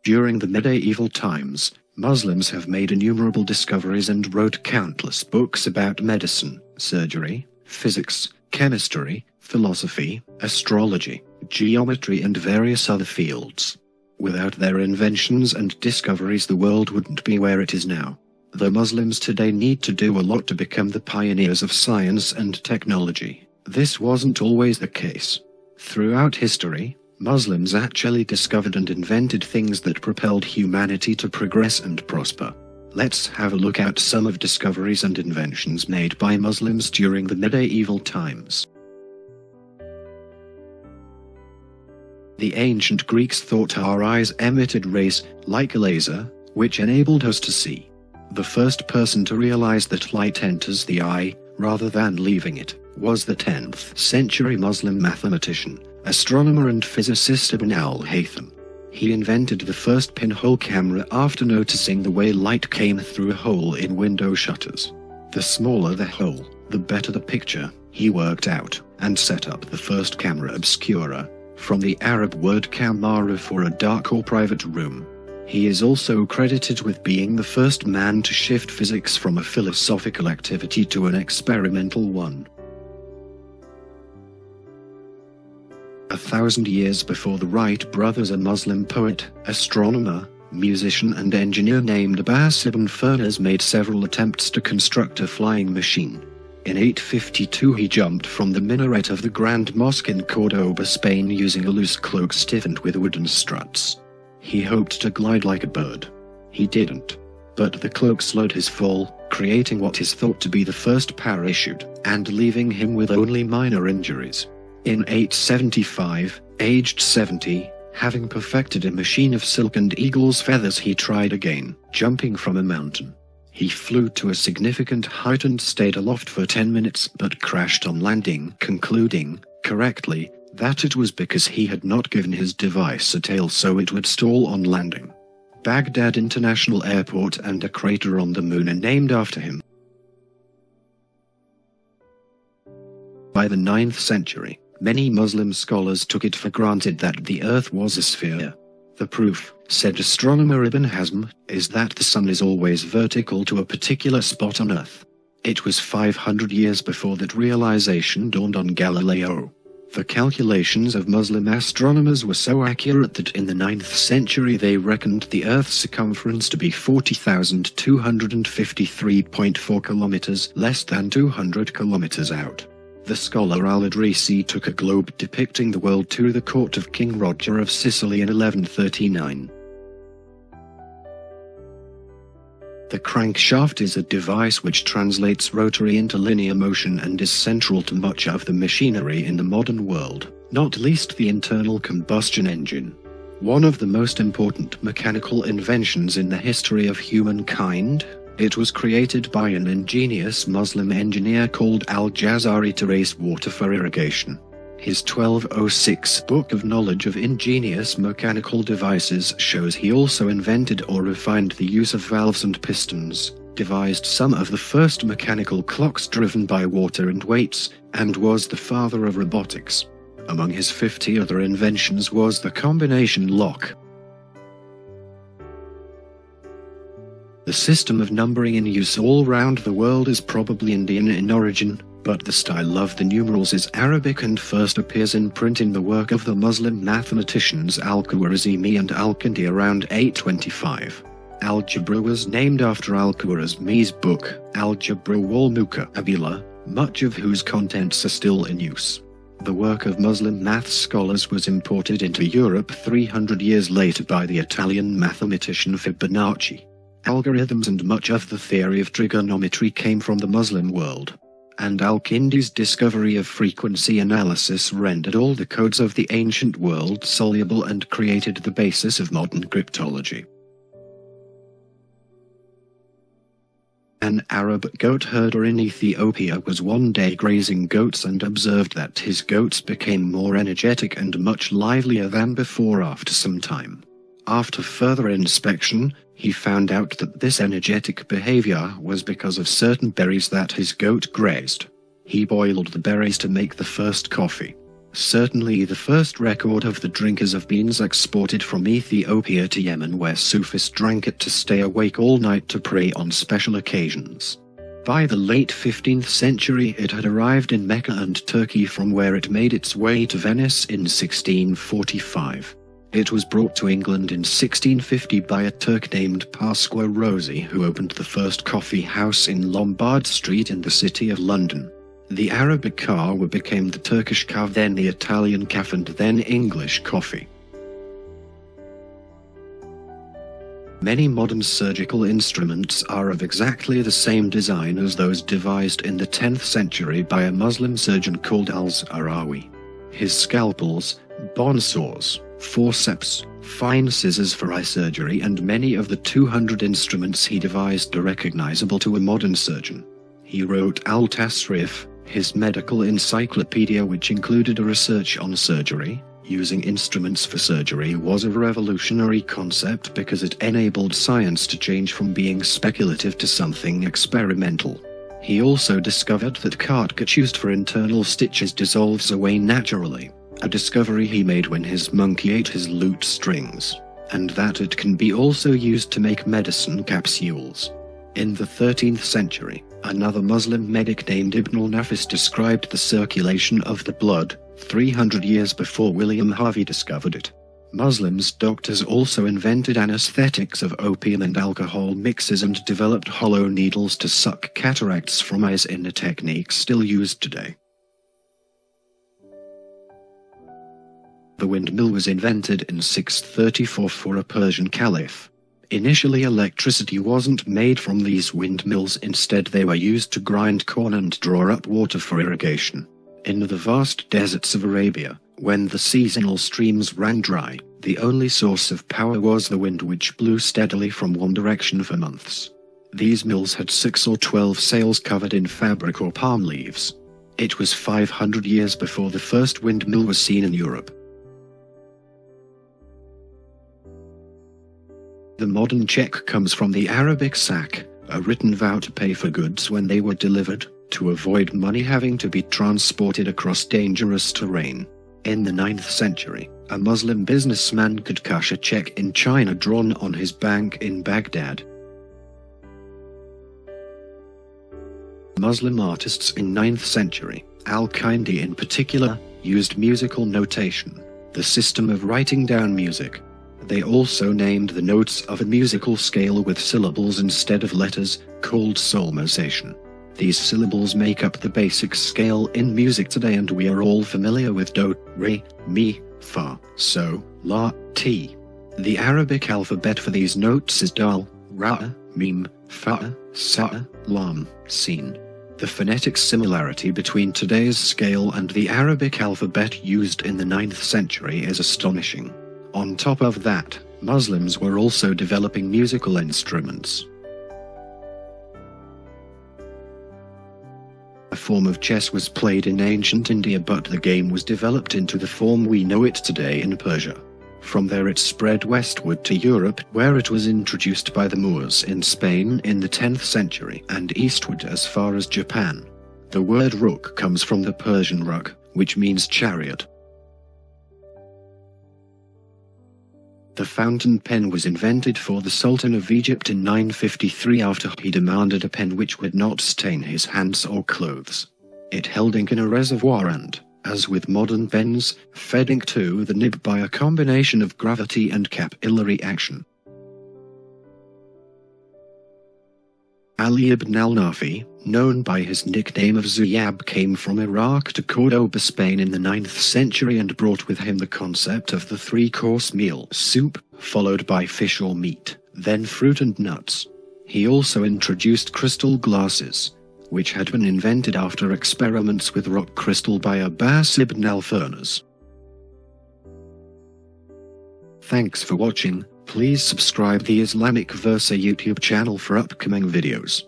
During the medieval times, Muslims have made innumerable discoveries and wrote countless books about medicine, surgery, physics, chemistry, philosophy, astrology, geometry and various other fields. Without their inventions and discoveries, the world wouldn't be where it is now. Though Muslims today need to do a lot to become the pioneers of science and technology, this wasn't always the case. Throughout history, Muslims actually discovered and invented things that propelled humanity to progress and prosper. Let's have a look at some of discoveries and inventions made by Muslims during the medieval times. The ancient Greeks thought our eyes emitted rays, like a laser, which enabled us to see. The first person to realize that light enters the eye, rather than leaving it, was the 10th century Muslim mathematician, astronomer and physicist Ibn al-Haytham. He invented the first pinhole camera after noticing the way light came through a hole in window shutters. The smaller the hole, the better the picture, he worked out, and set up the first camera obscura, from the Arab word kamara for a dark or private room. He is also credited with being the first man to shift physics from a philosophical activity to an experimental one. 1,000 years before the Wright brothers, a Muslim poet, astronomer, musician and engineer named Abbas ibn Firnas made several attempts to construct a flying machine. In 852 he jumped from the minaret of the Grand Mosque in Cordoba, Spain using a loose cloak stiffened with wooden struts. He hoped to glide like a bird. He didn't. But the cloak slowed his fall, creating what is thought to be the first parachute, and leaving him with only minor injuries. In 875, aged 70, having perfected a machine of silk and eagle's feathers, he tried again, jumping from a mountain. He flew to a significant height and stayed aloft for 10 minutes but crashed on landing, concluding, correctly, that it was because he had not given his device a tail so it would stall on landing. Baghdad International Airport and a crater on the moon are named after him. By the 9th century, many Muslim scholars took it for granted that the Earth was a sphere. The proof, said astronomer Ibn Hazm, is that the sun is always vertical to a particular spot on Earth. It was 500 years before that realization dawned on Galileo. The calculations of Muslim astronomers were so accurate that in the 9th century they reckoned the Earth's circumference to be 40,253.4 kilometers, less than 200 kilometers out. The scholar Al-Idrisi took a globe depicting the world to the court of King Roger of Sicily in 1139. The crankshaft is a device which translates rotary into linear motion and is central to much of the machinery in the modern world, not least the internal combustion engine. One of the most important mechanical inventions in the history of humankind, it was created by an ingenious Muslim engineer called Al-Jazari to raise water for irrigation. His 1206 Book of Knowledge of Ingenious Mechanical Devices shows he also invented or refined the use of valves and pistons, devised some of the first mechanical clocks driven by water and weights, and was the father of robotics. Among his 50 other inventions was the combination lock. The system of numbering in use all round the world is probably Indian in origin, but the style of the numerals is Arabic and first appears in print in the work of the Muslim mathematicians Al-Khwarizmi and Al-Kindi around 825. Algebra was named after Al-Khwarizmi's book, Algebra wal Muqabila, much of whose contents are still in use. The work of Muslim math scholars was imported into Europe 300 years later by the Italian mathematician Fibonacci. Algorithms and much of the theory of trigonometry came from the Muslim world, and Al-Kindi's discovery of frequency analysis rendered all the codes of the ancient world soluble and created the basis of modern cryptology. An Arab goat herder in Ethiopia was one day grazing goats and observed that his goats became more energetic and much livelier than before after some time. After further inspection, he found out that this energetic behavior was because of certain berries that his goat grazed. He boiled the berries to make the first coffee. certainly the first record of the drinkers of beans exported from Ethiopia to Yemen, where Sufis drank it to stay awake all night to pray on special occasions. By the late 15th century it had arrived in Mecca and Turkey, from where it made its way to Venice in 1645. It was brought to England in 1650 by a Turk named Pasqua Rossi, who opened the first coffee house in Lombard Street in the city of London. The Arabic kahwa became the Turkish kahve, then the Italian caf, and then English coffee. Many modern surgical instruments are of exactly the same design as those devised in the 10th century by a Muslim surgeon called Al-Zahrawi. His scalpels, bone saws, forceps, fine scissors for eye surgery, and many of the 200 instruments he devised are recognizable to a modern surgeon. He wrote Al-Tasrif, his medical encyclopedia, which included a research on surgery. Using instruments for surgery was a revolutionary concept because it enabled science to change from being speculative to something experimental. He also discovered that cartridge used for internal stitches dissolves away naturally, a discovery he made when his monkey ate his lute strings, and that it can be also used to make medicine capsules. In the 13th century, another Muslim medic named Ibn al-Nafis described the circulation of the blood, 300 years before William Harvey discovered it. Muslims doctors also invented anesthetics of opium and alcohol mixes and developed hollow needles to suck cataracts from eyes, in a technique still used today. The windmill was invented in 634 for a Persian caliph. Initially, electricity wasn't made from these windmills. Instead, they were used to grind corn and draw up water for irrigation. In the vast deserts of Arabia, when the seasonal streams ran dry, the only source of power was the wind, which blew steadily from one direction for months. These mills had 6 or 12 sails covered in fabric or palm leaves. It was 500 years before the first windmill was seen in Europe. The modern cheque comes from the Arabic sak, a written vow to pay for goods when they were delivered, to avoid money having to be transported across dangerous terrain. In the 9th century, a Muslim businessman could cash a cheque in China drawn on his bank in Baghdad. Muslim artists in 9th century, Al-Kindi in particular, used musical notation, the system of writing down music. They also named the notes of a musical scale with syllables instead of letters, called solmization. These syllables make up the basic scale in music today, and we are all familiar with do, re, mi, fa, so, la, ti. The Arabic alphabet for these notes is dal, ra, mim, fa, sa, lam, sin. The phonetic similarity between today's scale and the Arabic alphabet used in the 9th century is astonishing. On top of that, Muslims were also developing musical instruments. A form of chess was played in ancient India, but the game was developed into the form we know it today in Persia. From there it spread westward to Europe, where it was introduced by the Moors in Spain in the 10th century, and eastward as far as Japan. The word rook comes from the Persian ruk, which means chariot. The fountain pen was invented for the Sultan of Egypt in 953 after he demanded a pen which would not stain his hands or clothes. It held ink in a reservoir and, as with modern pens, fed ink to the nib by a combination of gravity and capillary action. Ali ibn al-Nafi, known by his nickname of Zuyab, came from Iraq to Cordoba, Spain in the 9th century and brought with him the concept of the 3-course meal: soup, followed by fish or meat, then fruit and nuts. He also introduced crystal glasses, which had been invented after experiments with rock crystal by Abbas ibn al-Furnaz. Thanks for watching. Please subscribe the Islamic Versa YouTube channel for upcoming videos.